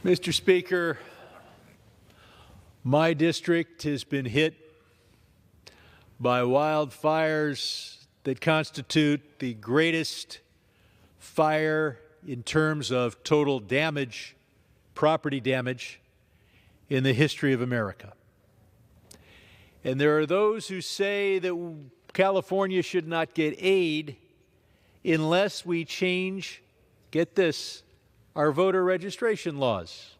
Mr. Speaker, my district has been hit by wildfires that constitute the greatest fire in terms of total damage, property damage, in the history of America. And there are those who say that California should not get aid unless we change, get this, our voter registration laws.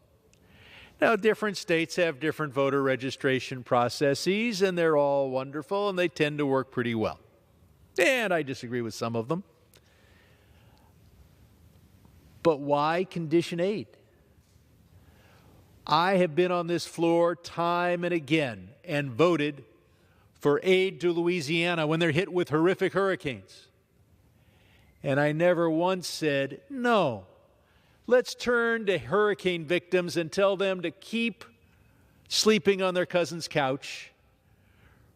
Now, different states have different voter registration processes, and they're all wonderful, and they tend to work pretty well. And I disagree with some of them. But why condition aid? I have been on this floor time and again and voted for aid to Louisiana when they're hit with horrific hurricanes. And I never once said, no, let's turn to hurricane victims and tell them to keep sleeping on their cousin's couch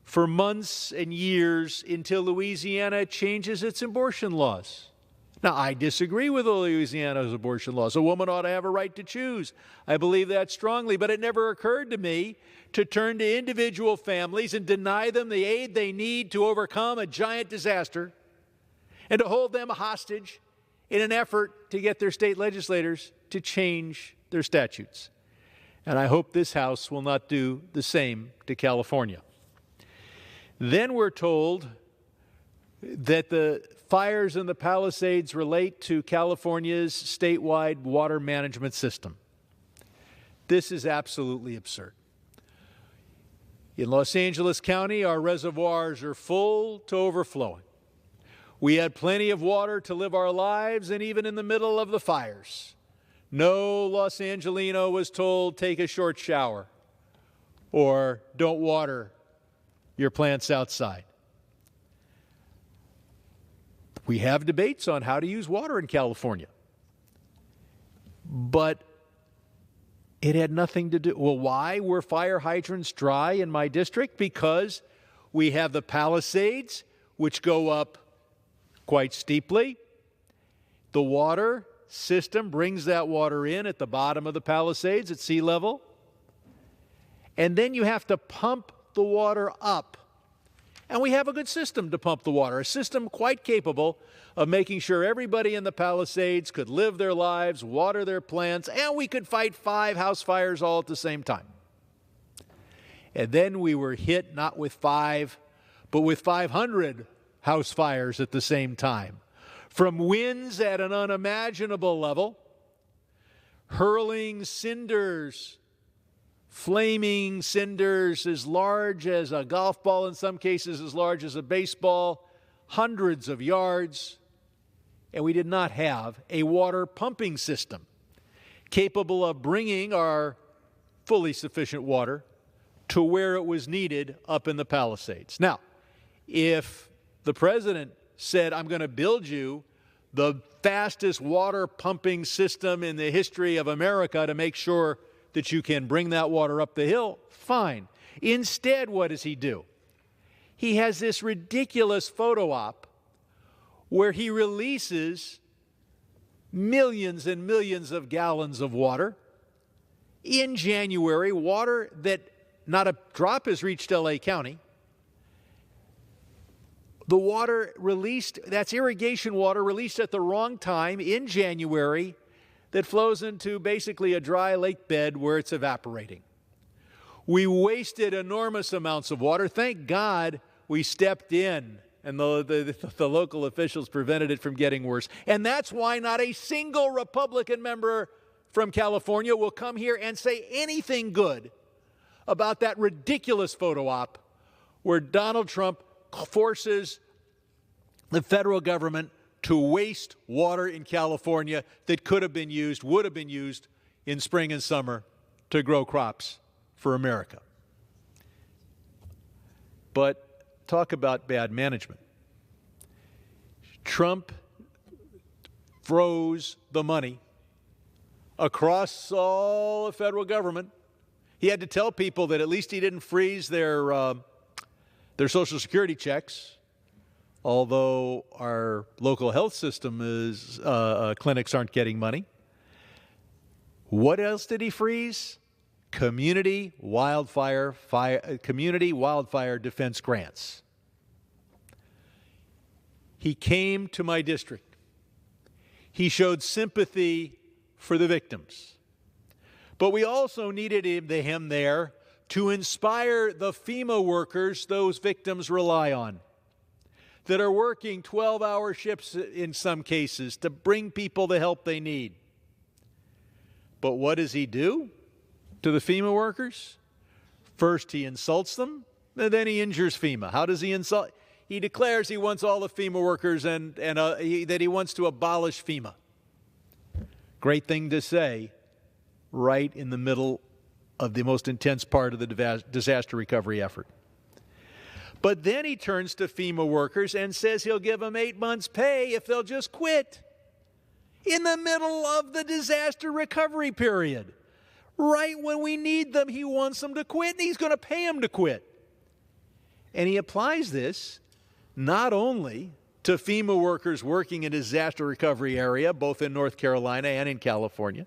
for months and years until Louisiana changes its abortion laws. Now, I disagree with Louisiana's abortion laws. A woman ought to have a right to choose. I believe that strongly, but it never occurred to me to turn to individual families and deny them the aid they need to overcome a giant disaster and to hold them hostage in an effort to get their state legislators to change their statutes. And I hope this House will not do the same to California. Then we're told that the fires in the Palisades relate to California's statewide water management system. This is absolutely absurd. In Los Angeles County, our reservoirs are full to overflowing. We had plenty of water to live our lives, and even in the middle of the fires, no Los Angelino was told, take a short shower or don't water your plants outside. We have debates on how to use water in California, but it had nothing to do. Well, why were fire hydrants dry in my district? Because we have the Palisades, which go up quite steeply. The water system brings that water in at the bottom of the Palisades at sea level, and then you have to pump the water up. And we have a good system to pump the water, a system quite capable of making sure everybody in the Palisades could live their lives, water their plants, and we could fight 5 house fires all at the same time. And then we were hit not with 5, but with 500 house fires at the same time, from winds at an unimaginable level, hurling cinders, flaming cinders as large as a golf ball, in some cases as large as a baseball, hundreds of yards. And we did not have a water pumping system capable of bringing our fully sufficient water to where it was needed up in the Palisades. Now, if the president said, I'm going to build you the fastest water pumping system in the history of America to make sure that you can bring that water up the hill, fine. Instead, what does he do? He has this ridiculous photo op where he releases millions and millions of gallons of water in January, water that not a drop has reached LA County. The water released, that's irrigation water released at the wrong time in January, that flows into basically a dry lake bed where it's evaporating. We wasted enormous amounts of water. Thank God we stepped in and the local officials prevented it from getting worse. And that's why not a single Republican member from California will come here and say anything good about that ridiculous photo op where Donald Trump forces the federal government to waste water in California that could have been used, would have been used in spring and summer to grow crops for America. But talk about bad management. Trump froze the money across all the federal government. He had to tell people that at least he didn't freeze their Social Security checks, although our local health system clinics aren't getting money. What else did he freeze? Community wildfire defense grants. He came to my district. He showed sympathy for the victims. But we also needed him there to inspire the FEMA workers those victims rely on, that are working 12-hour shifts in some cases to bring people the help they need. But what does he do to the FEMA workers? First, he insults them, and then he injures FEMA. How does he insult? He declares he wants all the FEMA workers and that he wants to abolish FEMA. Great thing to say right in the middle of the most intense part of the disaster recovery effort. But then he turns to FEMA workers and says he'll give them 8 months' pay if they'll just quit. In the middle of the disaster recovery period. Right when we need them, he wants them to quit, and he's going to pay them to quit. And he applies this not only to FEMA workers working in a disaster recovery area, both in North Carolina and in California,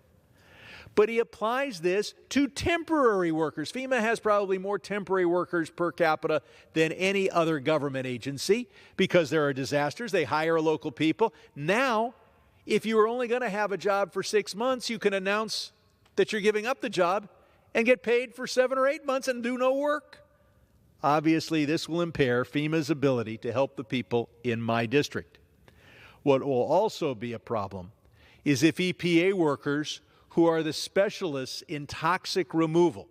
but he applies this to temporary workers. FEMA has probably more temporary workers per capita than any other government agency because there are disasters. They hire local people. Now, if you were only going to have a job for 6 months, you can announce that you're giving up the job and get paid for 7 or 8 months and do no work. Obviously, this will impair FEMA's ability to help the people in my district. What will also be a problem is if EPA workers who are the specialists in toxic removal,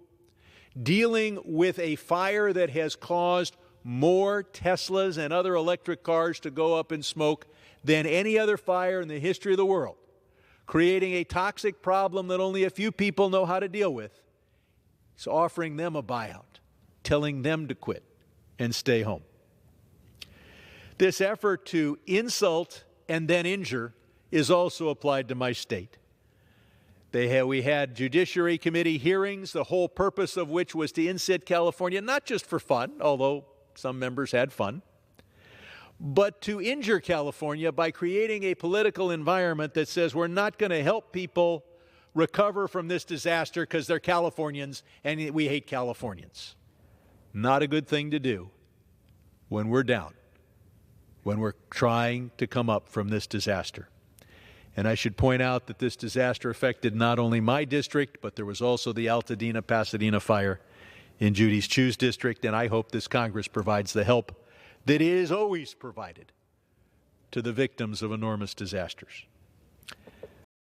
dealing with a fire that has caused more Teslas and other electric cars to go up in smoke than any other fire in the history of the world, creating a toxic problem that only a few people know how to deal with, is offering them a buyout, telling them to quit and stay home. This effort to insult and then injure is also applied to my state. We had Judiciary Committee hearings, the whole purpose of which was to incite California, not just for fun, although some members had fun, but to injure California by creating a political environment that says we're not going to help people recover from this disaster because they're Californians and we hate Californians. Not a good thing to do when we're down, when we're trying to come up from this disaster. And I should point out that this disaster affected not only my district, but there was also the Altadena-Pasadena fire in Judy's Chu's district, and I hope this Congress provides the help that it is always provided to the victims of enormous disasters.